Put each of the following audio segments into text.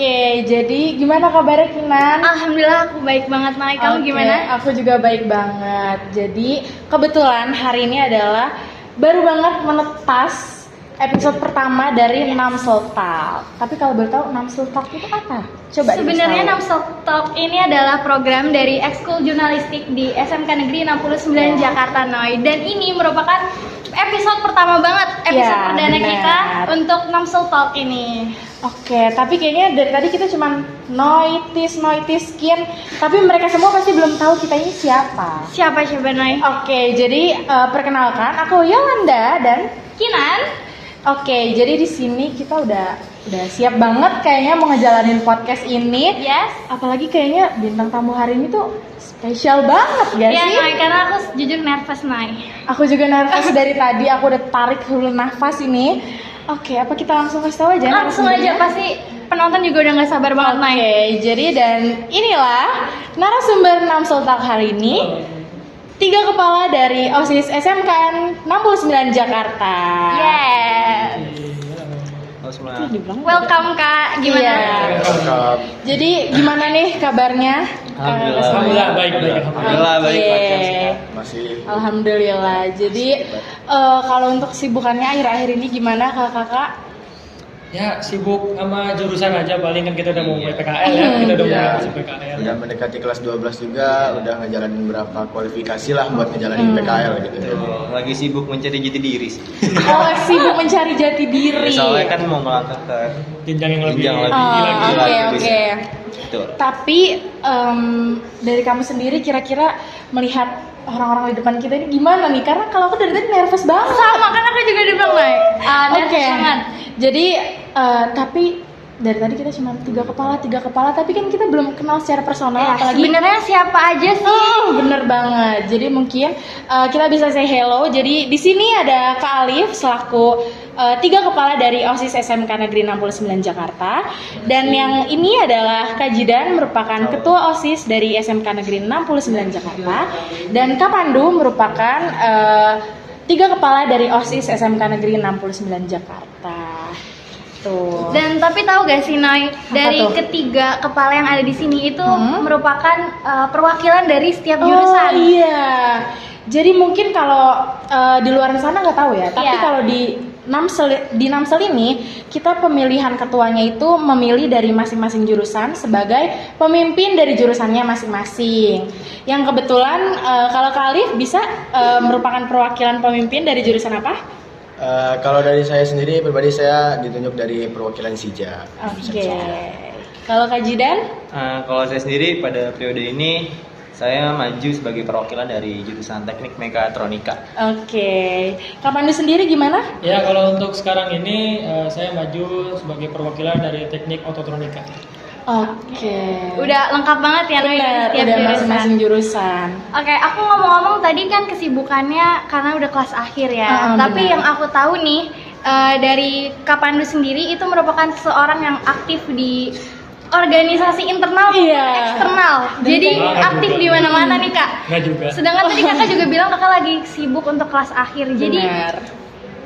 Oke, jadi gimana kabarnya Kinan? Alhamdulillah aku baik banget, Mai. Kamu gimana? Aku juga baik banget. Jadi kebetulan hari ini adalah baru banget menetas episode pertama dari Namsel Talk. Tapi kalau boleh tahu Namsel Talk itu apa? Coba sebenarnya Namsel Talk ini adalah program dari Ekskul Jurnalistik di SMK Negeri 69 Jakarta Noy. Dan ini merupakan episode pertama banget, episode perdana kita untuk Namsel Talk ini. Oke, tapi kayaknya dari tadi kita cuma noitis skin, tapi mereka semua pasti belum tahu kita ini siapa. Siapa Noy? Oke, jadi perkenalkan aku Yolanda dan Kinan. Oke, jadi di sini kita udah siap banget kayaknya mau ngejalanin podcast ini. Yes. Apalagi kayaknya bintang tamu hari ini tuh spesial banget gak sih? Iya, Noy, karena aku jujur nervous, Noy. Aku juga nervous dari tadi, aku udah tarik hulu nafas ini. Oke, apa kita langsung kasih tahu aja? Langsung aja, pasti penonton juga udah gak sabar banget, Noy. Oke, jadi dan inilah narasumber Namsel Talk hari ini. 3 kepala dari OSIS SMKN 69 Jakarta. Yes. Welcome Kak, gimana? Iya. Jadi gimana nih kabarnya? Alhamdulillah baik. Alhamdulillah baik. Masih. Alhamdulillah. Jadi kalau untuk kesibukannya akhir-akhir ini gimana kakak? Ya sibuk sama jurusan aja, paling kan kita udah mau PKL ya, kita udah mau masuk PKL. Udah mendekati kelas 12 juga, udah ngejalanin beberapa kualifikasi lah buat ngejalanin PKL gitu. Lagi sibuk mencari jati diri sih. Oh, sibuk mencari jati diri. Soalnya kan mau melangkah ke Jenjang yang lebih Oke. Betul. Tapi dari kamu sendiri kira-kira melihat orang-orang di depan kita ini gimana nih? Karena kalau aku dari tadi nervous banget. Sama, kan aku juga di bilang, Nay. Oke. Jadi tapi dari tadi kita cuma 3 kepala, tapi kan kita belum kenal secara personal, apalagi sebenarnya siapa aja sih? Oh, bener banget. Jadi mungkin kita bisa say hello. Jadi di sini ada Kak Alif selaku 3 kepala dari OSIS SMK Negeri 69 Jakarta, dan yang ini adalah Kak Jidan merupakan ketua OSIS dari SMK Negeri 69 Jakarta, dan Kak Pandu merupakan 3 kepala dari OSIS SMK Negeri 69 Jakarta. Tuh. Dan tapi tahu gak sih Noy, dari ketiga kepala yang ada di sini itu merupakan perwakilan dari setiap jurusan. Oh iya. Jadi mungkin kalau di luar sana nggak tahu ya, tapi kalau di Namsel ini kita pemilihan ketuanya itu memilih dari masing-masing jurusan sebagai pemimpin dari jurusannya masing-masing. Yang kebetulan kalau Kak Alif bisa merupakan perwakilan pemimpin dari jurusan apa? Kalau dari saya sendiri pribadi saya ditunjuk dari perwakilan SIJA. Oke. Kalau Kak Jidan? Kalau saya sendiri pada periode ini saya maju sebagai perwakilan dari jurusan Teknik Mekatronika. Oke. Kak Pandu sendiri gimana? Ya kalau untuk sekarang ini saya maju sebagai perwakilan dari Teknik Ototronika. Oke. Udah lengkap banget ya Noy, Benar, setiap udah jurusan. masing-masing jurusan. Oke, aku ngomong-ngomong tadi kan kesibukannya karena udah kelas akhir ya. Tapi benar. yang aku tahu nih dari Kak Pandu sendiri itu merupakan seorang yang aktif di organisasi internal maupun eksternal. Jadi aktif di mana-mana nih Kak. Nggak juga. Sedangkan tadi Kakak juga bilang Kakak lagi sibuk untuk kelas akhir. Jadi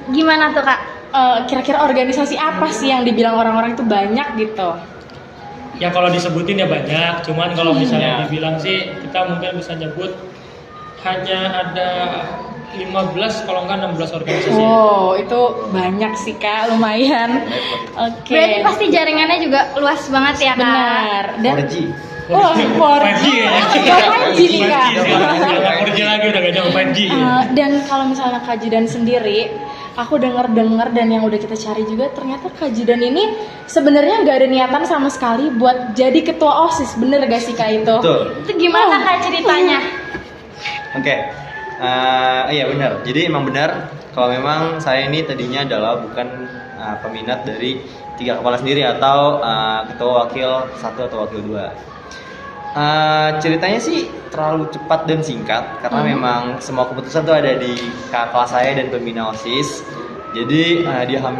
gimana tuh Kak? Kira-kira organisasi apa sih yang dibilang orang-orang itu banyak gitu? Ya kalau disebutin ya banyak, cuman kalau misalnya dibilang sih kita mungkin bisa nyebut hanya ada 15 kalau enggak 16 organisasi. Wow, itu banyak sih Kak, lumayan. Oke. Berarti pasti jaringannya juga luas banget ya Kak. Benar. Dan 4G. Oh, 4G ya. 5G nih Kak. 4G lagi udah gak jauh 5G. Dan kalau misalnya Kak Jidan sendiri, aku dengar dan yang udah kita cari juga ternyata Kak Jidan ini sebenarnya nggak ada niatan sama sekali buat jadi ketua OSIS, bener gak sih Kak itu? Betul. Itu gimana Kak ceritanya? Oke. Iya benar. Jadi emang benar kalau memang saya ini tadinya adalah bukan peminat dari 3 kepala sendiri atau ketua wakil 1 atau wakil 2. Ceritanya sih terlalu cepat dan singkat karena memang semua keputusan tuh ada di kakak kelas saya dan pembina OSIS. Jadi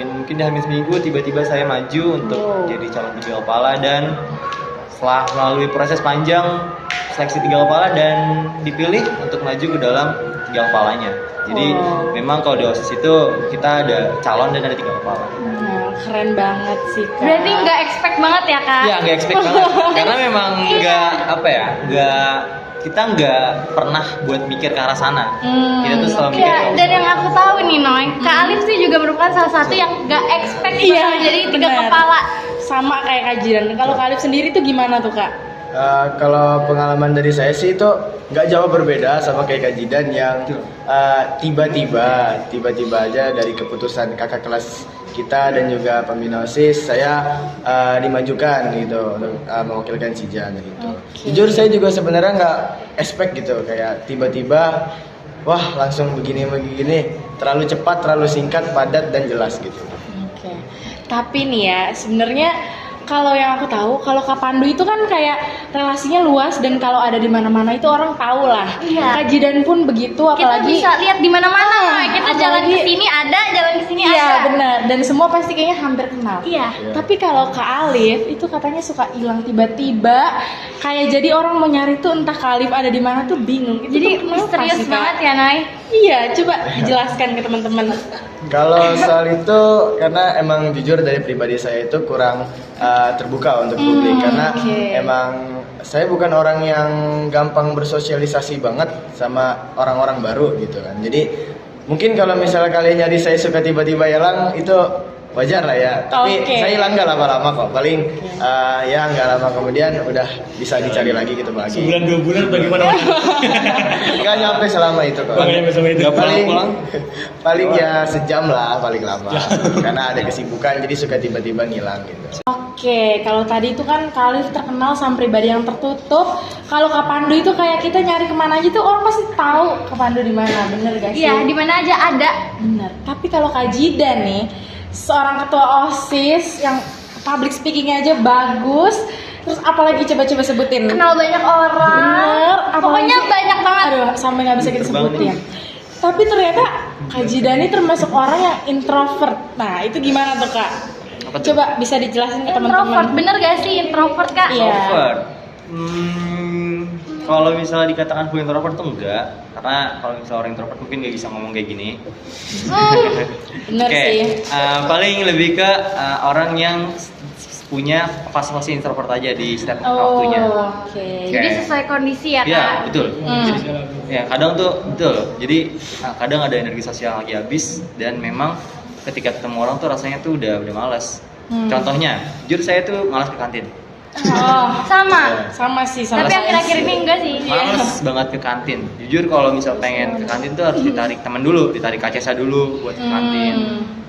mungkin di Hamin seminggu tiba-tiba saya maju untuk jadi calon 3 kepala, dan setelah melalui proses panjang seleksi 3 kepala dan dipilih untuk maju ke dalam 3 kepalanya. Jadi memang kalau di OSIS itu kita ada calon dan ada 3 kepala. keren banget sih Kak. Berarti nggak expect banget ya Kak? Ya nggak expect banget karena memang nggak apa ya kita nggak pernah buat mikir ke arah sana. Kita tuh selalu mikir Iya, dan yang aku tahu nih Noy, Kak Alif sih juga merupakan salah satu yang nggak expect Iya, bakal jadi tiga benar. kepala. Sama kayak Kak Jidan. Kalau Kak Alif sendiri tuh gimana tuh Kak? Kalau pengalaman dari saya sih itu nggak jauh berbeda sama kayak Kak Jidan yang tiba-tiba aja dari keputusan kakak kelas kita dan juga pembina OSIS saya dimajukan gitu untuk mewakilkan Sijan gitu. Jujur saya juga sebenarnya nggak expect gitu kayak tiba-tiba wah langsung begini terlalu cepat, terlalu singkat, padat dan jelas gitu. Oke. Tapi nih ya, sebenarnya kalau yang aku tahu, kalau Kak Pandu itu kan kayak relasinya luas dan kalau ada di mana-mana itu orang tahu lah. Iya. Kak Jidan pun begitu, Kita apalagi bisa lihat di mana-mana, Noy. Kita jalan apalagi- ke sini ada, jalan ke sini Iya ada. benar, dan semua pasti kayaknya hampir kenal. Iya. Tapi kalau Kak Alif itu katanya suka hilang tiba-tiba, kayak jadi orang mau nyari tuh entah Kak Alif ada di mana tuh bingung. Itu Jadi tuh kenapa misterius sih, Kak? banget ya Noy. Iya, coba jelaskan ke teman-teman. Kalau soal itu karena emang jujur dari pribadi saya itu kurang terbuka untuk publik karena oke. emang saya bukan orang yang gampang bersosialisasi banget sama orang-orang baru gitu kan. Jadi mungkin kalau misalnya kalian nyari saya suka tiba-tiba hilang itu wajar lah ya. Tapi Oke. saya hilang nggak lama-lama kok. Paling ya nggak lama kemudian udah bisa dicari lagi ketemu lagi. Sebulan 2 bulan bagaimana? Nggak nyampe selama itu kok. Nggak nyampe selama itu. Nggak paling pulang? paling ya sejam lah paling lama karena ada kesibukan jadi suka tiba-tiba ngilang gitu. Oke, kalau tadi itu kan Kak Alif terkenal sama pribadi yang tertutup. Kalau Kak Pandu itu kayak kita nyari kemana aja tuh orang pasti tahu Kak Pandu di mana, bener gak sih? Iya, di mana aja ada. Bener. Tapi kalau Kak Jidan nih, seorang ketua OSIS yang public speakingnya aja bagus, terus apalagi coba-coba sebutin? Kenal banyak orang. Bener. Pokoknya apalagi- banyak banget. Aduh, sampai nggak bisa kita Pinter banget sebutin. Tapi ternyata Kak Jidan ini termasuk orang yang introvert. Nah, itu gimana tuh Kak? Apa tuh? Coba bisa dijelasin ke Introvert, teman-teman. bener gak sih introvert Kak? Iya. Introvert. Kalau misalnya dikatakan full introvert tuh enggak, karena kalau misalnya orang introvert mungkin nggak bisa ngomong kayak gini. Bener Oke, sih. paling lebih ke orang yang punya fase-fase introvert aja di setiap Oh, waktunya. oke. Jadi sesuai kondisi ya Kak? Iya, betul. Hmm. Jadi, ya kadang tuh betul. Jadi kadang ada energi sosial lagi habis dan memang ketika ketemu orang tuh rasanya tuh udah malas. Contohnya, jujur saya tuh malas ke kantin. Oh, Sama. sama sih sama Tapi saya akhir-akhir sih. ini enggak sih. Males banget ke kantin. Jujur kalau misal pengen ke kantin tuh harus ditarik temen dulu, ditarik Kak dulu buat ke kantin.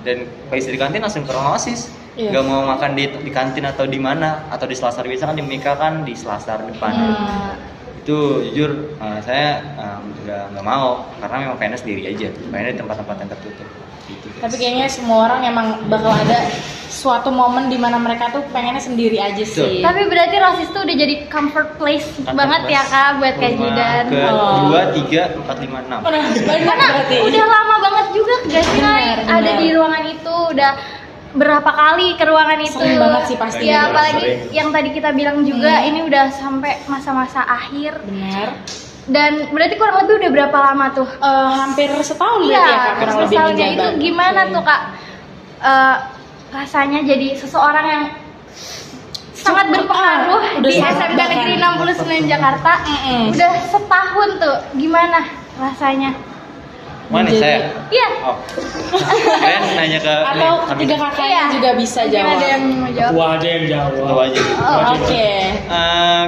Dan pas di kantin langsung ke ruang OSIS. Iya. Gak mau makan di kantin atau di mana atau di Selasar, biasa kan di Mika kan di Selasar depan. Itu jujur saya nggak mau karena memang pengennya sendiri aja, pengennya di tempat-tempat yang tertutup. Gitu, guys. Tapi kayaknya semua orang emang bakal ada suatu momen di mana mereka tuh pengennya sendiri aja sih. Tapi berarti Rosis tuh udah jadi comfort place Kantor banget kelas ya Kak buat Kak rumah Jidan. ke Oh. 2, 3, 4, 5, 6. Udah banyak Karena berarti. udah lama banget juga gak sih Noy? Bener, Ada bener. di ruangan itu udah berapa kali ke ruangan itu. Sering banget sih pasti. Ya Sering. apalagi yang tadi kita bilang juga ini udah sampai masa-masa akhir. Benar. Dan berarti kurang lebih udah berapa lama tuh? Hampir setahun Iya, berarti ya Kak, kurang lebih misalnya itu menjabat. gimana Oke. tuh Kak? Rasanya jadi seseorang yang sangat berpengaruh udah di sangat SMK Negeri 69 Jakarta. Udah setahun tuh, gimana rasanya? Mana Jadi- saya? Iya. Oh. Kalian nanya ke Atau ini, ketiga kakaknya Iya. juga bisa Mungkin jawab. ada yang mau jawab. Tua aja yang jawab. Tahu aja. Oh, oke.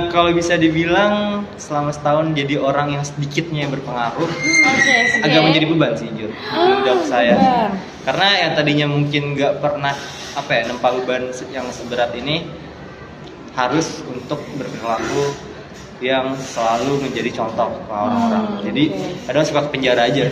Kalau bisa dibilang selama setahun jadi orang yang sedikitnya berpengaruh, Oke. agak menjadi beban sih jujur untuk saya. beban. Karena yang tadinya mungkin nggak pernah nempa beban yang seberat ini harus untuk berperilaku yang selalu menjadi contoh ke orang-orang. Jadi oke. kadang suka ke penjara aja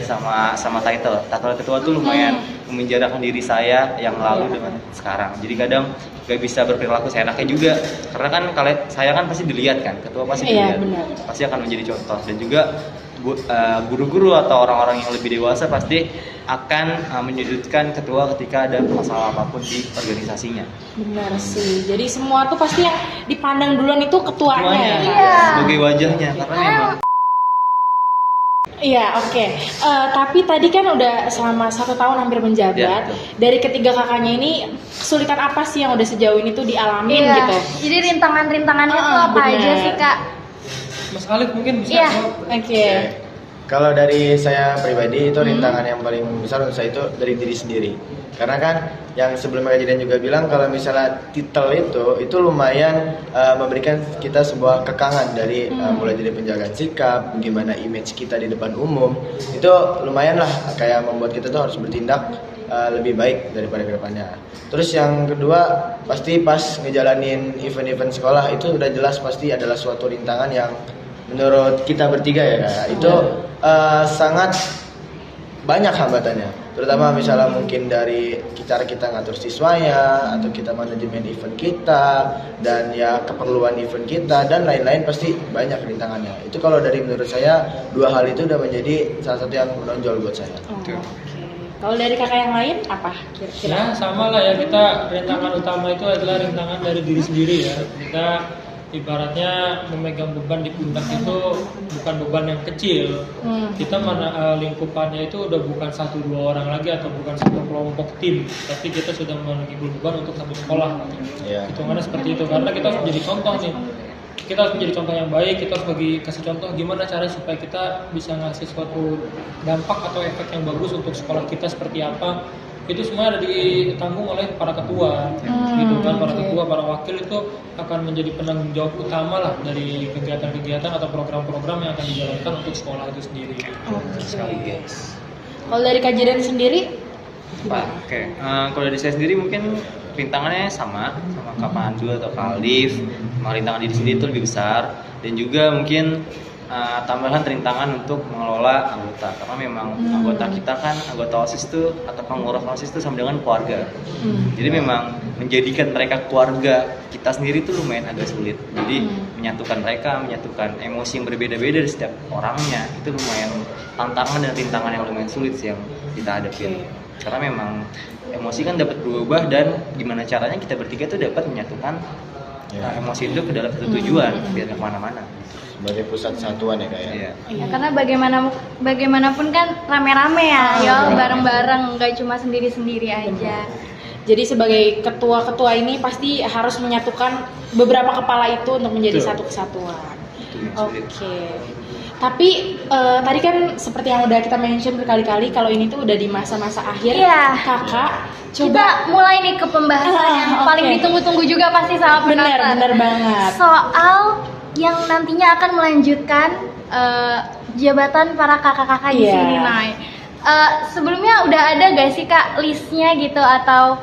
sama title ketua tuh lumayan memenjarakan diri saya yang lalu dengan sekarang. Jadi kadang gak bisa berperilaku seenaknya juga karena kan saya kan pasti dilihat kan, ketua pasti Iya, dilihat, benar. pasti akan menjadi contoh. Dan juga guru-guru atau orang-orang yang lebih dewasa pasti akan menyudutkan ketua ketika ada masalah apapun di organisasinya. Benar sih. Jadi semua tuh pasti yang dipandang duluan itu ketuanya ya. Kak? Iya. Sebagai wajahnya karena memang Iya, oke. Tapi tadi kan udah selama 1 tahun hampir menjabat. Ya, betul. Dari ketiga kakaknya ini, kesulitan apa sih yang udah sejauh ini tuh dialamin Iya. gitu? Jadi rintangan-rintangannya tuh apa bener. aja sih Kak? Mas Alif mungkin bisa Iya. jawab. Oke. Kalau dari saya pribadi itu rintangan yang paling besar untuk saya itu dari diri sendiri. Karena kan yang sebelumnya kejadian juga bilang kalau misalnya titel itu lumayan memberikan kita sebuah kekangan dari mulai dari penjagaan sikap, gimana image kita di depan umum, itu lumayan lah kayak membuat kita tuh harus bertindak lebih baik daripada kedepannya. Terus yang kedua pasti pas ngejalanin event-event sekolah itu udah jelas pasti adalah suatu rintangan yang menurut kita bertiga ya Kak, itu sangat banyak hambatannya, terutama misalnya mungkin dari cara kita ngatur siswanya atau kita manajemen event kita dan ya keperluan event kita dan lain-lain pasti banyak rintangannya. Itu kalau dari menurut saya 2 hal itu udah menjadi salah satu yang menonjol buat saya. Oke. Kalau dari kakak yang lain apa kira-kira? Ya sama lah ya, kita rintangan utama itu adalah rintangan dari diri sendiri ya. Kita ibaratnya memegang beban di pundak itu bukan beban yang kecil. Kita mana lingkupannya itu udah bukan 1-2 orang lagi atau bukan satu kelompok tim, tapi kita sudah memiliki beban untuk satu sekolah. Iya. Hitungannya seperti itu, karena kita harus menjadi contoh nih. Kita harus menjadi contoh yang baik, kita harus kasih contoh gimana cara supaya kita bisa ngasih suatu dampak atau efek yang bagus untuk sekolah kita seperti apa. Itu semua ada ditanggung oleh para ketua, gitu kan. Para ketua, para wakil itu akan menjadi penanggung jawab utama lah dari kegiatan-kegiatan atau program-program yang akan dijalankan untuk sekolah itu sendiri. Oke. Kalau dari Kak Jidan sendiri? Oke, kalau dari saya sendiri mungkin rintangannya sama Kak Pandu atau Kak Alif. Rintangan diri sendiri itu lebih besar, dan juga mungkin tambahan rintangan untuk mengelola anggota, karena memang anggota kita kan, anggota OSIS itu atau pengurus OSIS itu sama dengan keluarga. Jadi memang menjadikan mereka keluarga kita sendiri itu lumayan agak sulit. Jadi menyatukan mereka, menyatukan emosi yang berbeda-beda dari setiap orangnya itu lumayan tantangan dan rintangan yang lumayan sulit sih yang kita hadapin. Karena memang emosi kan dapat berubah, dan gimana caranya kita bertiga tuh dapat menyatukan emosi itu ke dalam satu tujuan biar nggak kemana-mana. Sebagai pusat satuan ya Kak ya. Iya. Ya, karena bagaimanapun kan rame-rame ya, bareng-bareng, nggak cuma sendiri-sendiri aja. Jadi sebagai ketua-ketua ini pasti harus menyatukan beberapa kepala itu untuk menjadi Betul. satu kesatuan. Itu yang sulit. Oke. Tapi tadi kan seperti yang udah kita mention berkali-kali kalau ini tuh udah di masa-masa akhir. Iya. Kakak Kita coba mulai nih ke pembahasan yang paling oke. ditunggu-tunggu juga pasti sama penonton. bener banget. Soal yang nantinya akan melanjutkan jabatan para kakak-kakak di Iya. sini, Nay. Sebelumnya udah ada gak sih Kak listnya gitu atau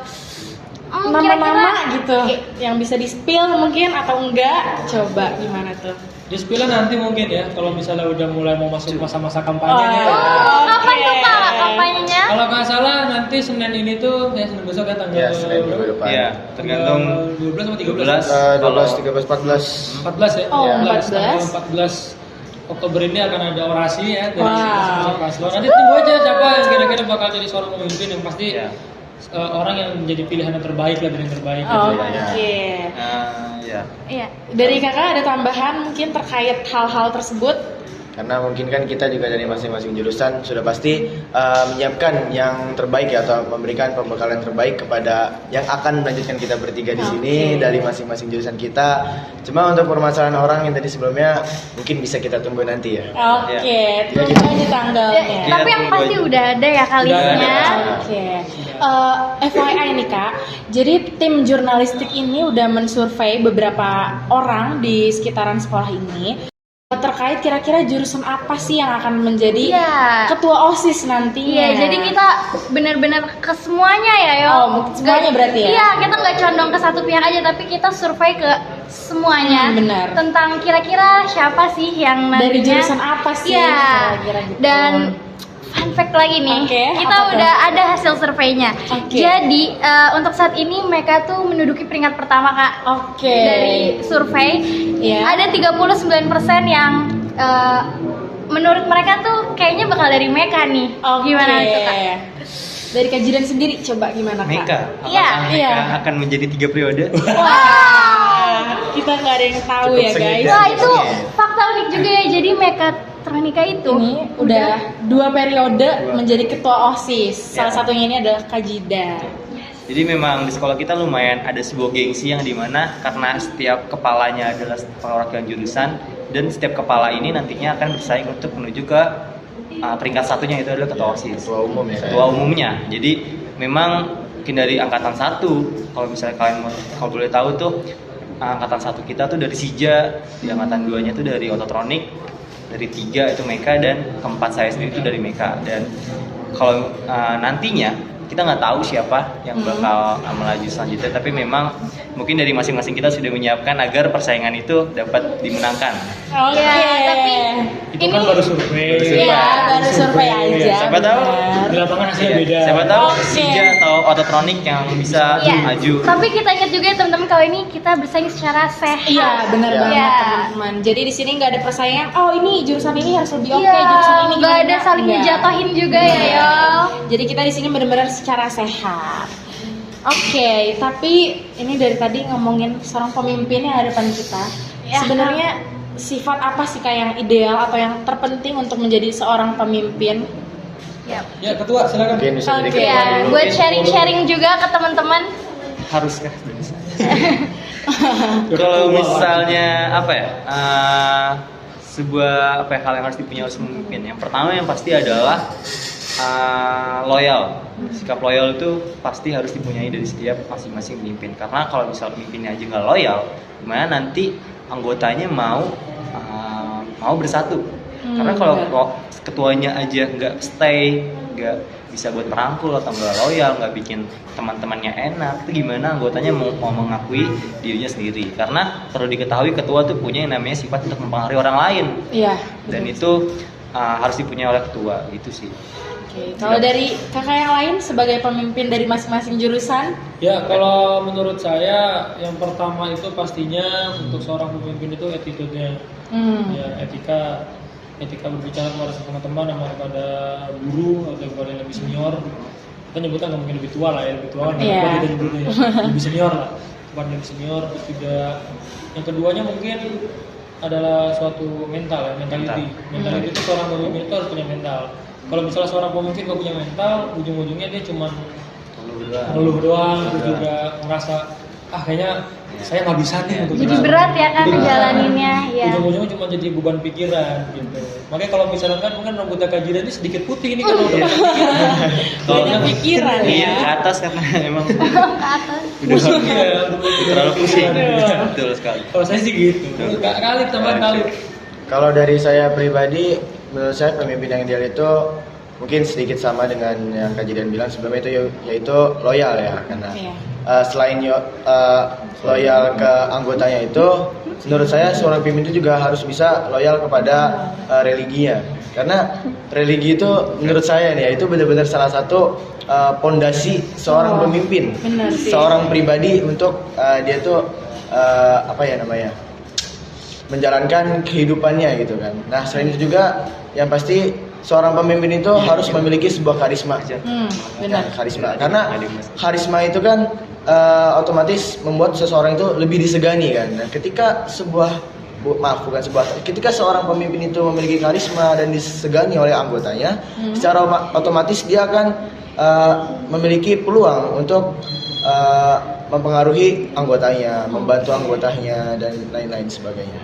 Nama-nama gitu yang bisa di-spill mungkin atau enggak? Coba gimana tuh? Di spill nanti mungkin ya, kalau misalnya udah mulai mau masuk masa-masa kampanyenya. Kapan tuh Kak kampanyenya? Kalau nggak salah nanti Senin ini tuh, ya Senin besok ya tanggal Ya, Senin minggu depan. Iya, tergantung 12 atau 12. 12, 13, 14. 14 ya? Oh, 14. 14. Tanggal 14 Oktober ini akan ada orasi ya dari Wow. masing-masing paslon. Nanti tunggu aja siapa yang kira-kira bakal jadi seorang pemimpin yang pasti Iya. orang yang menjadi pilihan yang terbaik lah, dari yang terbaik. Oke. gitu. Ya. Iya. Dari kakak ada tambahan mungkin terkait hal-hal tersebut? Karena mungkin kan kita juga dari masing-masing jurusan sudah pasti menyiapkan yang terbaik ya, atau memberikan pembekalan terbaik kepada yang akan melanjutkan kita bertiga di sini dari masing-masing jurusan kita. Cuma untuk permasalahan orang yang tadi sebelumnya mungkin bisa kita tunggu nanti ya. Oke, tunggu aja tanggalnya. Tapi yang pasti udah ada ya kalinya. Oke. FYI nih Kak, jadi tim jurnalistik ini udah mensurvei beberapa orang di sekitaran sekolah ini terkait kira-kira jurusan apa sih yang akan menjadi Iya. ketua OSIS nantinya. Iya, jadi kita benar-benar ke semuanya ya, yo. Oh, semuanya berarti ya? Iya, kita nggak condong ke satu pihak aja, tapi kita survei ke semuanya. Benar. Tentang kira-kira siapa sih yang nantinya. Dari jurusan apa sih Iya. kira-kira gitu. Dan fun fact lagi nih, Oke, kita apa tuh? udah ada hasil surveinya. Oke. Jadi untuk saat ini mereka tuh menduduki peringkat pertama Kak. Oke. Dari survei, Iya. ada 39% yang menurut mereka tuh kayaknya bakal dari Meka nih. Oke. Gimana tuh Kak? Dari Kak Jidan sendiri coba gimana Kak? Meka, Iya, apakah Meka iya. akan menjadi 3 periode? Wah, kita nggak ada yang tahu Cukup ya guys. sengit Wah ya. itu fakta unik juga ya. Jadi Meka elektronika itu Ini udah 2 periode menjadi ketua OSIS. Salah Ya. satunya ini adalah Kak Jida. Jadi memang di sekolah kita lumayan ada sebuah gengsi yang dimana karena setiap kepalanya adalah perwakilan jurusan dan setiap kepala ini nantinya akan bersaing untuk menuju ke peringkat satunya, itu adalah ketua OSIS. Ketua umum ya. Ketua umumnya. Jadi memang mungkin dari angkatan 1, kalau misalnya kalian kalau boleh tahu tuh angkatan 1 kita tuh dari Sija, di angkatan 2-nya tuh dari Ototronik, dari 3 itu Meka, dan keempat saya sendiri itu dari Meka. Dan kalau nantinya kita nggak tahu siapa yang bakal melaju selanjutnya, tapi memang mungkin dari masing-masing kita sudah menyiapkan agar persaingan itu dapat dimenangkan. Oke. Ya, tapi Itu kan baru survei. Iya, baru survei aja. Siapa tahu benar. Di lapangan hasilnya beda. Siapa tahu Oke. Sija atau Ototronik yang bisa ya, maju. tapi kita ingat juga ya teman-teman, kalau ini kita bersaing secara sehat. Iya, benar Iya. banget Iya. teman-teman. Jadi di sini nggak ada persaingan. Oh, ini jurusan ini harus lebih oke, Iya, jurusan ini nggak gimana? ada saling Nggak. ngejatohin juga ya, Iya. yo. Jadi kita di sini benar-benar secara sehat. Oke, tapi ini dari tadi ngomongin seorang pemimpin yang ada depan kita. Ya. Sebenarnya sifat apa sih Kak yang ideal atau yang terpenting untuk menjadi seorang pemimpin? Ya. Ya, ketua silakan. Mungkin bisa Oke. sedikit Ya, dulu. buat sharing-sharing juga ke teman-teman. Haruskah? Kalau misalnya apa ya, sebuah hal yang harus dipunyai oleh pemimpin. Yang pertama yang pasti adalah loyal. Sikap loyal itu pasti harus dipunyai dari setiap masing-masing pemimpin. Karena kalau misal pemimpinnya aja nggak loyal, gimana nanti anggotanya mau bersatu? Karena kalau benar. kok ketuanya aja nggak stay, nggak bisa buat merangkul atau nggak loyal, nggak bikin teman-temannya enak, itu gimana anggotanya mau mengakui dirinya sendiri? Karena perlu diketahui ketua tuh punya yang namanya sifat untuk mempengaruhi orang lain, Iya. dan itu harus dipunyai oleh ketua, itu sih. Oke, kalau dari kakak yang lain sebagai pemimpin dari masing-masing jurusan, Ya, kalau menurut saya yang pertama itu pastinya untuk seorang pemimpin itu attitude-nya. Ya, etika berbicara kepada sesama teman, sama kepada guru atau kepada yang lebih senior. Kita nyebutnya nggak mungkin lebih tua lah ya, lebih tua kan Iya. apa kita nyebutnya ya. Lebih senior lah, kepada lebih senior. Terus juga yang keduanya mungkin adalah suatu mental ya, mentality itu seorang pemimpin itu harus punya mental. Kalau misalnya seorang pemimpin nggak punya mental, ujung-ujungnya dia cuma ngeluh doang, terus juga merasa kayaknya saya nggak bisa nih untuk Jadi bisa. berat ya kan Jadi berat. ngejalaninnya, ya. Ujung-ujungnya cuma jadi beban pikiran gitu. Makanya kalau misalkan kan mungkin rambutnya Kak Jida ini sedikit putih ini kan udah banyak pikiran. banyak pikiran Iya, ke ya. atas karena emang Ke atas. Pusing ya, terlalu pusing. Iya. Betul sekali. Kalau saya sih gitu. Kali tambah kali. Kalau dari saya pribadi, menurut saya pemimpin yang ideal itu mungkin sedikit sama dengan yang Kak Jidan bilang sebelumnya, itu yaitu loyal ya, karena Iya. selain loyal ke anggotanya itu, menurut saya seorang pemimpin itu juga harus bisa loyal kepada religinya, karena religi itu menurut saya nih ya, itu benar-benar salah satu pondasi seorang pemimpin, benar sih. seorang pribadi untuk dia tuh menjalankan kehidupannya gitu kan. Nah, selain itu juga yang pasti seorang pemimpin itu harus memiliki sebuah karisma. Benar. Karisma, karena karisma itu kan otomatis membuat seseorang itu lebih disegani kan. Dan ketika ketika seorang pemimpin itu memiliki karisma dan disegani oleh anggotanya, secara otomatis dia akan memiliki peluang untuk mempengaruhi anggotanya, membantu anggotanya dan lain-lain sebagainya.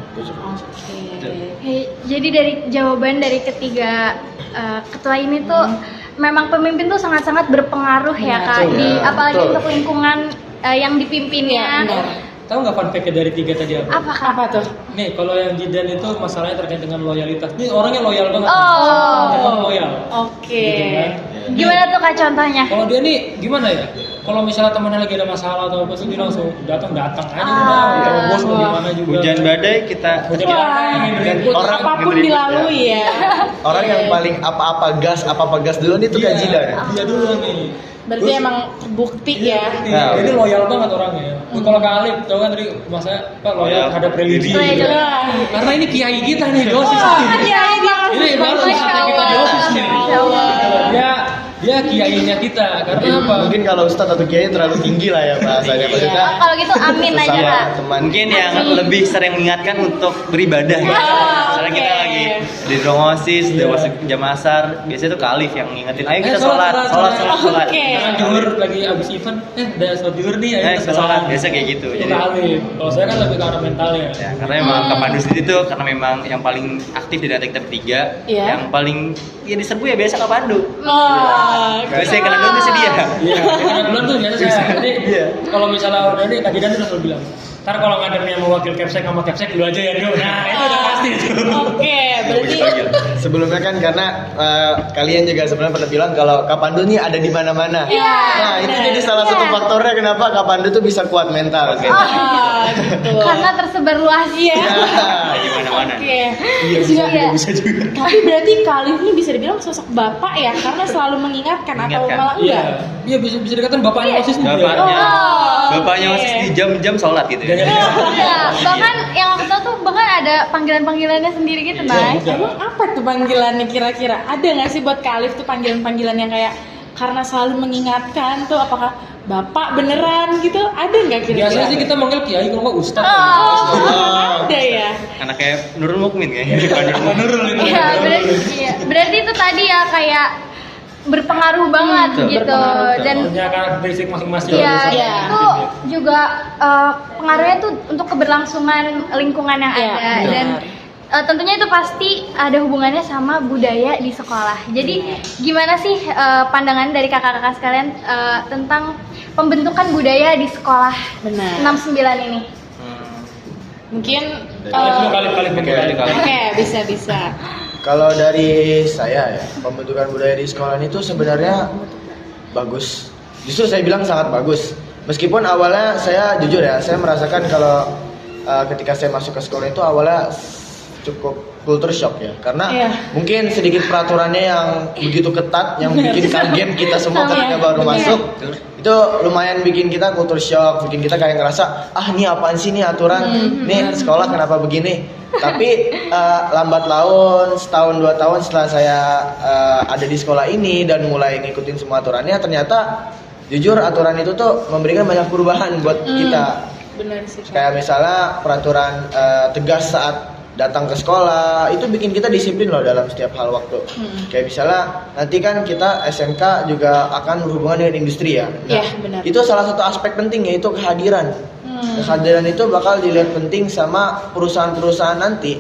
Jadi dari jawaban dari ketiga ketua ini tuh memang pemimpin tuh sangat-sangat berpengaruh ya Kak, betul, di ya, apalagi betul. untuk lingkungan yang dipimpinnya. Iya, benar. Tahu nggak fun fact dari 3 tadi apa? Apa Kak? Apa tuh? Nih, kalau yang Jidan itu masalahnya terkait dengan loyalitas. Ini orangnya loyal banget. Oh. Memang loyal. Oke. Gitu kan? Gimana tuh Kak contohnya? Kalau dia nih gimana ya? Kalau misalnya temannya lagi ada masalah atau apa, dia langsung datang aja udah. Kalau bos mau gimana juga. Hujan badai kita Hujan Wah, badai, ribut. orang apapun ribut, dilalui ya. Orang yang paling apa-apa gas dulu nih tuh Kak Jidan. Iya dulu nih. Berarti Terus- emang bukti ya. Iya, jadi loyal banget orangnya. Kalau Kak Alif, tau kan tadi masa Pak loyal terhadap religi. Loyal. Gitu. Karena ini kiai kita nih, dosis. Iya, Ini baru Masya saatnya kita Allah. dosis nih. Masya Allah. Dia dia kiainya kita. Karena apa? Mungkin kalau ustadz atau kiai terlalu tinggi lah ya bahasanya. Maksudnya Oh, kalau gitu amin aja sesama Kak. teman. Mungkin yang lebih sering mengingatkan untuk beribadah gitu. Misalnya kita oke. lagi di dromosis, udah masuk jam asar, biasanya tuh Kak Alif yang ngingetin, ayo kita sholat. Oke. Jangan juhur lagi abis event, udah sholat juhur nih, ayo Kita kita sholat, sholat. biasa kayak gitu. Itu Jadi Alif. Kalau saya kan lebih ke arah mentalnya. ya, karena memang Kak Pandu sendiri tuh karena memang yang paling aktif dari antara kita bertiga, Iya. yang paling ya diserbu ya biasa Kak Pandu. Oh, Biasanya kena dulu tuh dia. Iya, karena duluan tuh biasa saya. Jadi kalau misalnya udah nih, Kak Jidan tuh selalu bilang, ntar kalau ngadernya mau wakil Capsek sama Capsek dulu aja ya dulu. Nah itu udah pasti tuh. Oke, berarti Sebelumnya kan karena kalian juga sebenarnya pernah bilang kalau Kapandu nih ada di mana-mana. Iya, Nah, itu benar. jadi salah satu faktornya kenapa Kapandu tuh bisa kuat mental. gitu. Karena tersebar luas. Iya. Di mana-mana. Oke. Iya, Juga- bisa juga. Tapi berarti Khalif ini bisa dibilang sosok bapak ya, karena selalu mengingatkan atau Mengingatkan. malah Iya, enggak? iya bisa dikatakan bapaknya OSIS nih. Bapaknya, Oh, bapaknya oke. masih di jam-jam sholat gitu ya. Iya, bahkan yang aku tahu tuh bahkan ada panggilan-panggilannya sendiri gitu, Nay. Iya. Emang apa tuh panggilannya kira-kira? Ada nggak sih buat Khalif tuh panggilan-panggilan yang kayak karena selalu mengingatkan tuh apakah bapak beneran gitu? Ada nggak kira-kira? Biasanya sih kita manggil kiai kalau nggak ustad. Oh, ada ya. Anak kayak Nurul Mukmin kayaknya. Nurul itu. Iya, berarti itu tadi ya kayak berpengaruh banget betul. gitu. Berpengaruh, Dan Punya karakteristik masing-masing. iya, Iya. itu juga pengaruhnya tuh untuk keberlangsungan lingkungan yang Iya, ada. benar. Dan tentunya itu pasti ada hubungannya sama budaya di sekolah. Jadi gimana sih pandangan dari kakak-kakak sekalian tentang pembentukan budaya di sekolah Benar. 69 ini? Mungkin Kali. oke, bisa. Kalau dari saya ya, pembentukan budaya di sekolah itu sebenarnya bagus. Justru saya bilang sangat bagus. Meskipun awalnya saya jujur ya, saya merasakan kalau ketika saya masuk ke sekolah itu awalnya cukup culture shock ya. Karena Iya. mungkin sedikit peraturannya yang begitu ketat, yang bikin kaget kita semua ketika baru masuk. Itu lumayan bikin kita culture shock, bikin kita kayak ngerasa, ini apaan sih nih aturan, nih sekolah kenapa begini. Tapi lambat laun, setahun 2 tahun setelah saya ada di sekolah ini dan mulai ngikutin semua aturannya, ternyata jujur aturan itu tuh memberikan banyak perubahan buat kita. Benar sih. Kayak misalnya peraturan tegas saat datang ke sekolah itu bikin kita disiplin loh dalam setiap hal waktu. Kayak misalnya nanti kan kita SMK juga akan berhubungan dengan industri ya. Iya, benar. Itu salah satu aspek penting yaitu kehadiran. Kehadiran itu bakal dilihat penting sama perusahaan-perusahaan nanti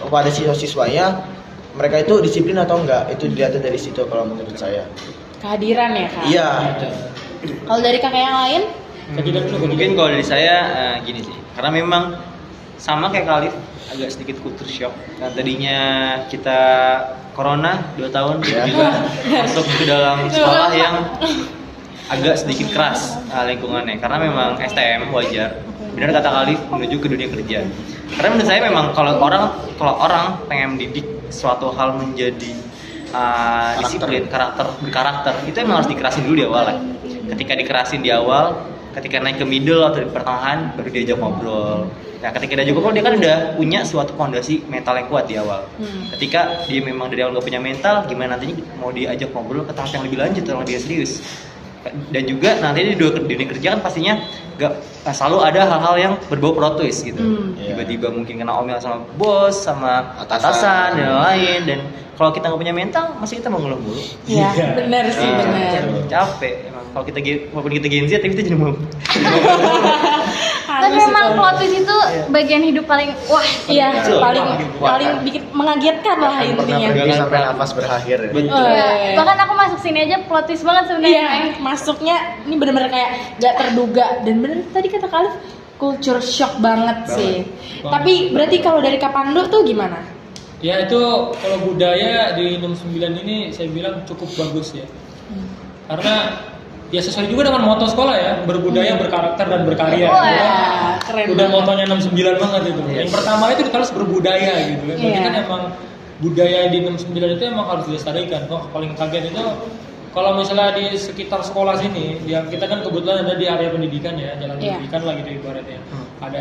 pada siswa-siswanya, mereka itu disiplin atau enggak. Itu dilihat dari situ kalau menurut saya. Kehadiran ya, Kak. Iya. Kalau dari kakak yang lain? Mungkin kalau dari saya gini sih, karena memang sama kayak Khalif agak sedikit culture shock. Kan tadinya kita corona 2 tahun tiba-tiba masuk ke dalam sekolah yang agak sedikit keras lingkungannya, karena memang STM wajar. Benar kata Khalif, menuju ke dunia kerja. Karena menurut saya memang kalau orang pengen mendidik suatu hal menjadi disiplin, karakter itu emang harus dikerasin dulu di awal lah. Ketika dikerasin di awal, ketika naik ke middle atau di pertengahan baru diajak ngobrol. Nah, ketika diajak ngobrol dia kan udah punya suatu fondasi mental yang kuat di awal. Ketika dia memang dari awal gak punya mental, gimana nantinya mau diajak ngobrol ke tahap yang lebih lanjut, yang lebih serius. Dan juga nanti di dunia kerja kan pastinya gak selalu ada hal-hal yang berbau plot twist gitu. Tiba-tiba mungkin kena omel sama bos, sama atasan dan lain. Dan kalau kita nggak punya mental, masih kita mau ngeluh mulu. Iya, benar sih, benar. Capek emang. Kalau kita walaupun kita Gen Z, tapi kita jadi mau. Tapi memang plot twist itu bagian hidup paling wah. Iya, Betul. paling bikin mengagetkan lah Pernah intinya. berhenti sampai nafas berakhir. Betul. Iya. Bahkan aku masuk sini aja plot twist banget sebenarnya. Iya, masuknya ini benar-benar kayak gak terduga dan bener tadi kata Khalif culture shock banget sih. Tapi berarti kalau dari Kapandu tuh gimana? Ya itu kalau budaya di 69 ini saya bilang cukup bagus ya. Karena ya sesuai juga dengan moto sekolah ya, berbudaya, berkarakter dan berkarya. Wah, Gitu kan. keren Udah banget. motonya 69 banget itu. Yang pertama itu harus berbudaya gitu kan. Berarti Iya. kan emang budaya di 69 itu emang harus dilestarikan. Kok paling kaget itu kalau misalnya di sekitar sekolah sini, ya kita kan kebetulan ada di area pendidikan ya, jalan Iya. pendidikan lah gitu ibaratnya. Ada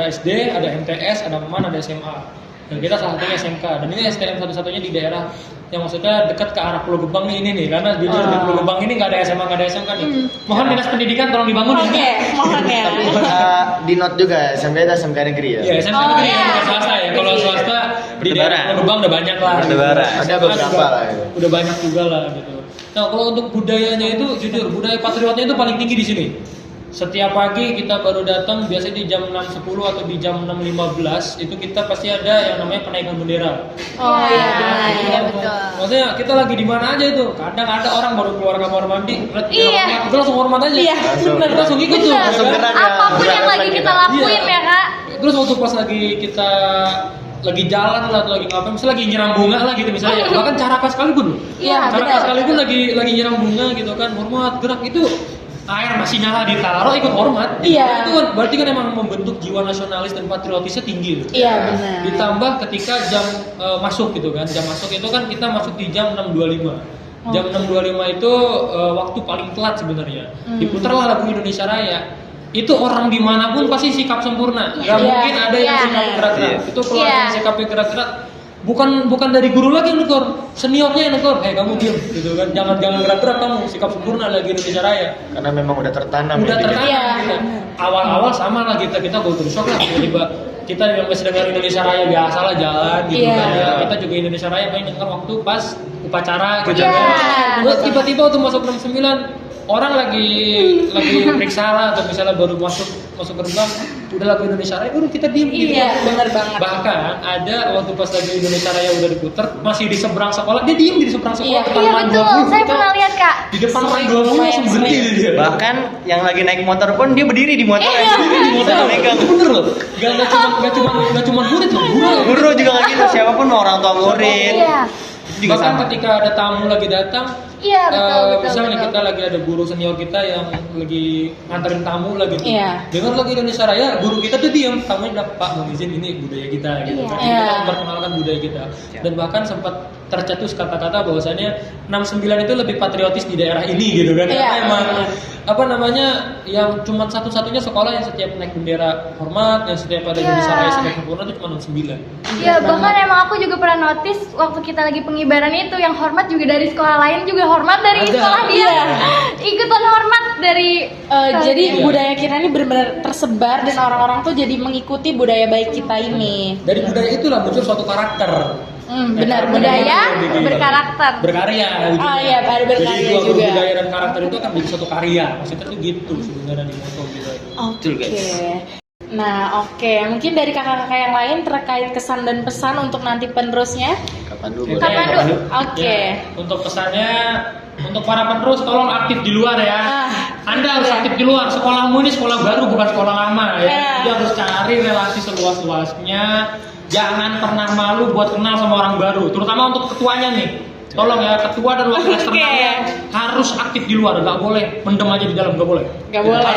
SD, ada MTS, ada MAN, ada SMA. Dan kita salah satunya SMK. Dan ini STM satu-satunya di daerah yang maksudnya dekat ke arah Pulau Gebang nih ini nih, karena jujur di Pulau Gebang ini nggak ada SMA nggak ada SMK nih. Mohon dinas pendidikan tolong dibangun Oke, ya. mohon ya. Tapi di note juga SMK itu SMK negeri ya. Ya SMK negeri ya, bukan swasta ya. Kalau swasta di daerah Pulau Gebang udah banyak lah. Bertebaran. Gitu. Ada SMA beberapa juga lah itu. udah banyak juga lah gitu. Nah kalau untuk budayanya itu jujur budaya patriotnya itu paling tinggi di sini. Setiap pagi kita baru datang biasanya di jam 6.10 atau di jam 6.15 itu kita pasti ada yang namanya penaikan bendera. Oh Iya, iya. iya betul. Maksudnya kita lagi di mana aja itu. Kadang ada orang baru keluar kamar mandi, lihat Iya. kita langsung hormat aja. Iya, bener. Kita langsung ikut tuh. Bener. Langsung kan? gerak ya. Apapun yang lagi kita lakuin Iya. ya kak. Terus waktu pas lagi kita lagi jalan lah atau lagi ngapain, misalnya lagi nyiram bunga lah gitu misalnya, bahkan caraka sekalipun. Iya, Caraka benar. sekalipun lagi nyiram bunga gitu kan, hormat gerak itu air masih nyala ditaruh ikut hormat. Iya. Itu kan berarti kan emang membentuk jiwa nasionalis dan patriotisnya tinggi. Iya, benar. Ditambah ketika jam masuk gitu kan, jam masuk itu kan kita masuk di jam 6.25. Jam 6.25 itu waktu paling telat sebenarnya. Diputarlah lagu Indonesia Raya. Itu orang dimanapun pasti sikap sempurna. Gak Iya. mungkin ada yang Iya. sikap gerak-gerak. Iya. Itu kalau Iya. yang sikapnya gerak-gerak, bukan dari guru lagi yang negor, seniornya yang negor. Kamu diem gitu kan, jangan gerak-gerak kamu, sikap sempurna lagi Indonesia Raya. Karena memang udah tertanam Udah ya, di- tertanam Iya. kita. Awal-awal sama lah kita culture shock lah tiba-tiba kita yang masih dengar Indonesia Raya biasa lah jalan gitu Iya. kan ya. Kita juga Indonesia Raya paling denger waktu pas upacara gitu Iya. kan. Terus tiba-tiba waktu masuk 69 orang lagi periksa lah atau misalnya baru masuk gerbang udah lagu Indonesia Raya udah kita diem gitu. Iya, benar banget. Bahkan ada waktu pas lagu Indonesia Raya udah diputer masih di seberang sekolah dia diem di seberang sekolah Iya. depan Iya line betul, 20. saya pernah lihat kak. Di depan line 20 langsung berhenti dia. Bahkan yang lagi naik motor pun dia berdiri di motor. Iya. Di motor megang. Bener loh, gak cuma murid loh, Guru juga nggak gitu, siapapun orang tua murid. Iya. Itu juga Bahkan sama. ketika ada tamu lagi datang, Iya betul. misalnya betul. kita lagi ada guru senior kita yang lagi nganterin tamu lagi, Iya. dengar lagi Indonesia Raya, guru kita tuh diam, tamunya udah Pak mau izin ini budaya kita gitu Iya. kan, Iya. kita memperkenalkan budaya kita, dan bahkan sempat tercetus kata-kata bahwasannya 69 itu lebih patriotis di daerah ini gitu kan, Iya. karena emang apa namanya yang cuma satu-satunya sekolah yang setiap naik bendera hormat, yang setiap ada Iya. Indonesia Raya setiap sempurna itu cuma 69. Iya bahkan emang aku juga pernah notice waktu kita lagi pengibaran itu yang hormat juga dari sekolah lain juga hormat dari Ada. sekolah dia. Iya. Ikutan hormat dari. Jadi Iya. budaya kita ini benar-benar tersebar dan orang-orang tuh jadi mengikuti budaya baik kita ini. Dari budaya itulah muncul suatu karakter. Benar budaya Gitu. berkarakter. Berkarya ujungnya. Ah, iya, ada berkarya Jadi dua juga. budaya dan karakter itu akan menjadi suatu karya. Maksudnya tuh gitu sebenarnya di moto gitu. Betul, Oke. guys. Nah, oke. Mungkin dari kakak-kakak yang lain terkait kesan dan pesan untuk nanti penerusnya. Kapan dulu? Oke. Kapan dulu? Oke. Ya, untuk pesannya untuk para penerus tolong aktif di luar ya. Ah, Anda harus iya. aktif di luar. Sekolahmu ini sekolah baru bukan sekolah lama ya. Iya. Jadi harus cari relasi seluas-luasnya. Jangan pernah malu buat kenal sama orang baru, terutama untuk ketuanya nih. Tolong ya, ketua dan wakil Oke. eksternalnya harus aktif di luar, nggak boleh mendem aja di dalam, nggak boleh. Nggak boleh.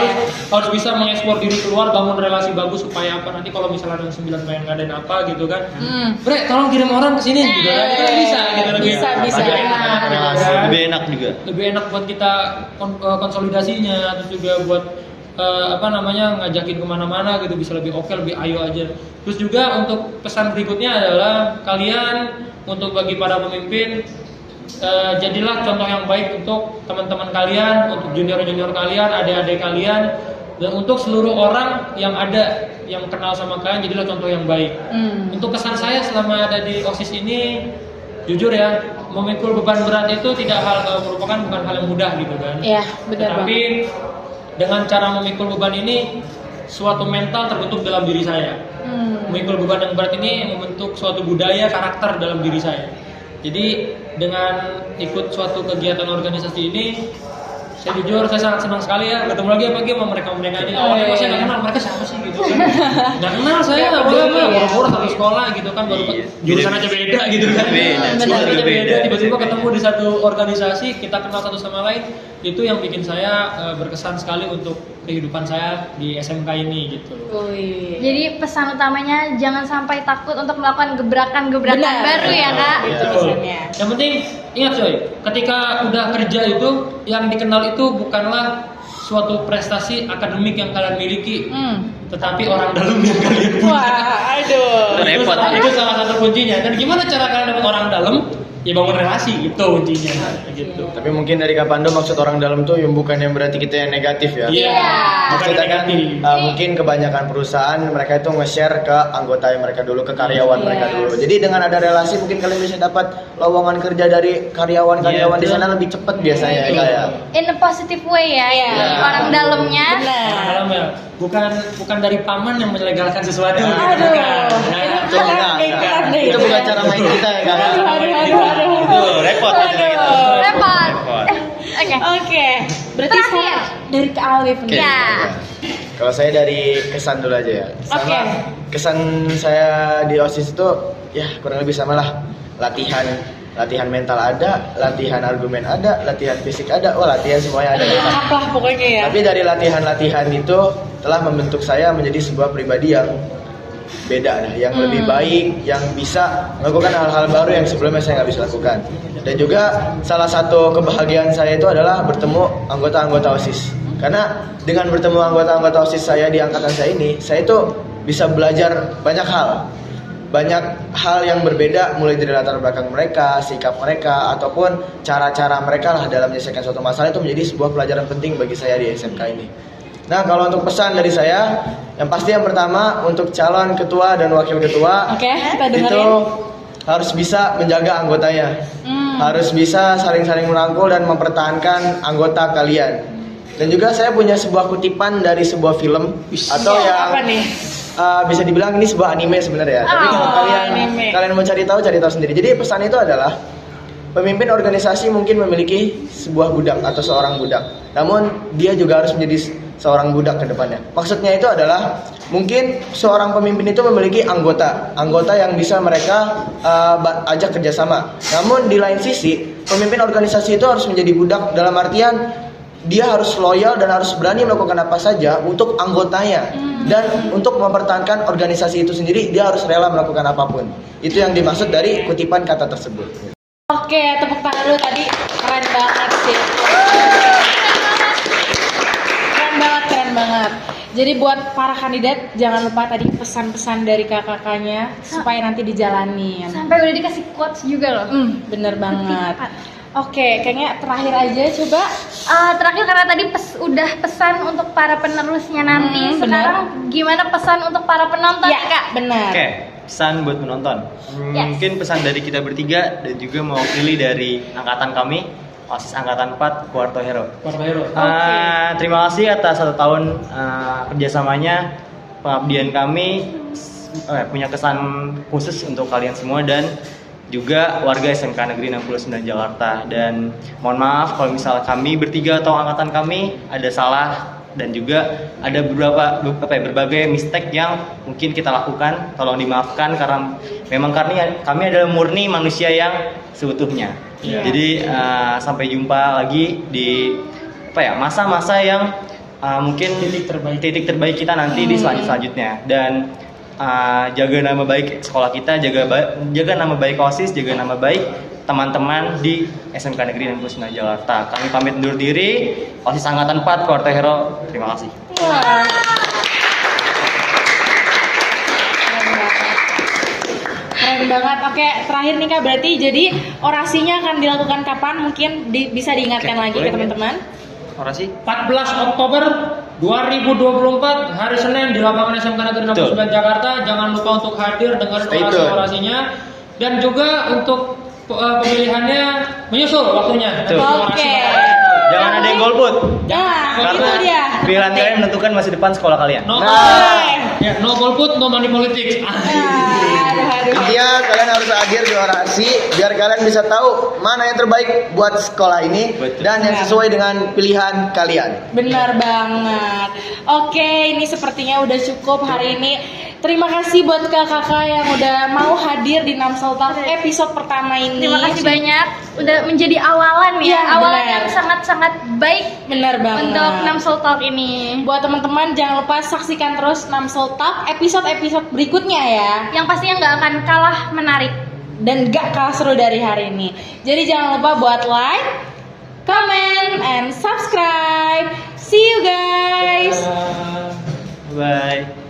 Harus bisa mengekspor diri keluar, bangun relasi bagus supaya apa nanti kalau misalnya ada 9 pengen ngadain apa gitu kan. Bre, tolong kirim orang ke sini gitu kan. Kita bisa gitu lebih Bisa, bisa. lebih enak, gitu kan. Lebih enak juga. Lebih enak buat kita konsolidasinya, terus juga buat apa namanya ngajakin kemana-mana gitu, bisa lebih oke, lebih ayo aja. Terus juga untuk pesan berikutnya adalah kalian untuk bagi para pemimpin jadilah contoh yang baik untuk teman-teman kalian, untuk junior-junior kalian, adik-adik kalian, dan untuk seluruh orang yang ada yang kenal sama kalian, jadilah contoh yang baik. Untuk kesan saya selama ada di OSIS ini, jujur ya, memikul beban berat itu tidak merupakan bukan hal yang mudah gitu kan. Iya, benar Tapi dengan cara memikul beban ini, suatu mental terbentuk dalam diri saya. Memikul beban yang berat ini membentuk suatu budaya karakter dalam diri saya. Jadi dengan ikut suatu kegiatan organisasi ini, saya jujur saya sangat senang sekali ya ketemu lagi apalagi sama mereka ini. Awalnya saya nggak kenal mereka siapa sih gitu kan. Nggak kenal saya Nggak awalnya peduli ya. baru satu sekolah gitu kan, baru Iya. jurusan aja beda gitu kan. Beda, Jurusan sekolah aja juga beda. beda. Tiba-tiba ketemu di satu organisasi, kita kenal satu sama lain. Itu yang bikin saya berkesan sekali untuk kehidupan saya di SMK ini gitu. Wih. Jadi pesan utamanya jangan sampai takut untuk melakukan gebrakan-gebrakan Benar. baru ya kak. Itu Betul. pesannya. Yang penting ingat coy, ketika udah kerja itu yang dikenal itu bukanlah suatu prestasi akademik yang kalian miliki, tetapi orang dalam yang kalian punya. Wah, aduh. Repot. Itu salah satu kuncinya. Dan gimana cara kalian dapat orang dalam? ya bangun relasi gitu kuncinya gitu. Tapi mungkin dari Kapando maksud orang dalam tuh yang bukan yang berarti kita yang negatif ya. Iya. Bukan Maksudnya kan negatif. mungkin kebanyakan perusahaan mereka itu nge-share ke anggota yang mereka dulu, ke karyawan mereka dulu. Jadi dengan ada relasi mungkin kalian bisa dapat lowongan kerja dari karyawan-karyawan di sana lebih cepat biasanya kayak. In a positive way ya, orang dalamnya. Benar. Dalam ya, bukan dari paman yang melegalkan sesuatu. Aduh. Nah, Itu enggak. Itu bukan cara main kita ya kan. Itu repot gitu. Repot. Oke. Oke, berarti Terakhir. sekarang dari Kak Alif nih. Ya. Kalau saya dari kesan dulu aja ya. Sama Oke. kesan saya di OSIS itu ya kurang lebih sama lah. Latihan mental ada, latihan argumen ada, latihan fisik ada. Latihan semuanya ada. Lengkap lah pokoknya ya. Tapi dari latihan-latihan itu telah membentuk saya menjadi sebuah pribadi yang beda, yang lebih baik, yang bisa melakukan hal-hal baru yang sebelumnya saya nggak bisa lakukan. Dan juga salah satu kebahagiaan saya itu adalah bertemu anggota-anggota OSIS. Karena dengan bertemu anggota-anggota OSIS saya di angkatan saya ini, saya itu bisa belajar banyak hal yang berbeda, mulai dari latar belakang mereka, sikap mereka, ataupun cara-cara mereka lah dalam menyelesaikan suatu masalah. Itu menjadi sebuah pelajaran penting bagi saya di SMK ini. Nah, kalau untuk pesan dari saya, yang pasti yang pertama untuk calon ketua dan wakil ketua, Oke, kita dengerin. itu harus bisa menjaga anggotanya, harus bisa saling-saling merangkul dan mempertahankan anggota kalian. Dan juga saya punya sebuah kutipan dari sebuah film atau yang Apa nih? bisa dibilang ini sebuah anime sebenarnya. Tapi kalau anime. kalian mau cari tahu sendiri. Jadi pesan itu adalah pemimpin organisasi mungkin memiliki sebuah budak atau seorang budak. Namun dia juga harus menjadi seorang budak ke depannya. Maksudnya itu adalah mungkin seorang pemimpin itu memiliki anggota yang bisa mereka ajak kerjasama. Namun di lain sisi, pemimpin organisasi itu harus menjadi budak dalam artian dia harus loyal dan harus berani melakukan apa saja untuk anggotanya. Dan untuk mempertahankan organisasi itu sendiri, dia harus rela melakukan apapun. Itu yang dimaksud dari kutipan kata tersebut. Oke, tepuk tangan dulu tadi keren banget sih. Keren banget. Jadi buat para kandidat jangan lupa tadi pesan-pesan dari kakak-kakaknya supaya nanti dijalanin. Sampai udah dikasih quotes juga loh. Bener banget. Oke, kayaknya terakhir aja coba. Terakhir karena tadi udah pesan untuk para penerusnya nanti. Sekarang gimana pesan untuk para penonton Ya, Kak? benar. Oke, pesan buat penonton. Yes. Mungkin pesan dari kita bertiga dan juga mewakili dari angkatan kami, OSIS Angkatan 4 Quarto Hero. Quarto Hero. Terima kasih atas 1 tahun kerjasamanya, pengabdian kami, punya kesan khusus untuk kalian semua dan juga warga SMK Negeri 69 Jakarta. Dan mohon maaf kalau misal kami bertiga atau angkatan kami ada salah dan juga ada berbagai mistake yang mungkin kita lakukan, tolong dimaafkan karena memang kami adalah murni manusia yang seutuhnya. Jadi sampai jumpa lagi di masa-masa yang mungkin titik terbaik kita nanti di selanjutnya. Dan jaga nama baik sekolah kita, jaga nama baik OSIS, jaga nama baik teman-teman di SMK Negeri 69 Jakarta. Kami pamit undur diri. OSIS Angkatan 4 Quarto Hero. Terima kasih. Keren banget. Oke, terakhir nih Kak, berarti jadi orasinya akan dilakukan kapan? Mungkin bisa diingatkan lagi ke teman-teman. Orasi 14 Oktober 2024 hari Senin di lapangan SMK Negeri 69 Jakarta. Jangan lupa untuk hadir dengar orasi-orasinya dan juga untuk pemilihannya menyusul waktunya. Oke. Jangan ada yang golput. Nah, itu dia. Pilihan kalian menentukan masa depan sekolah kalian. No golput, no money politics. Intinya kalian harus hadir di orasi biar kalian bisa tahu mana yang terbaik buat sekolah ini. Betul. Dan yang sesuai dengan pilihan kalian. Benar banget. Oke, ini sepertinya udah cukup hari ini. Terima kasih buat kakak-kakak yang udah mau hadir di Namsel Talk episode pertama ini. Terima kasih banyak udah menjadi awalan ya, awalan benar. yang sangat-sangat baik Benar banget. untuk Namsel Talk ini. Buat teman-teman jangan lupa saksikan terus Namsel Talk episode-episode berikutnya ya. Yang pastinya nggak akan kalah menarik. Dan gak kalah seru dari hari ini. Jadi jangan lupa buat like, comment, and subscribe. See you guys. Bye.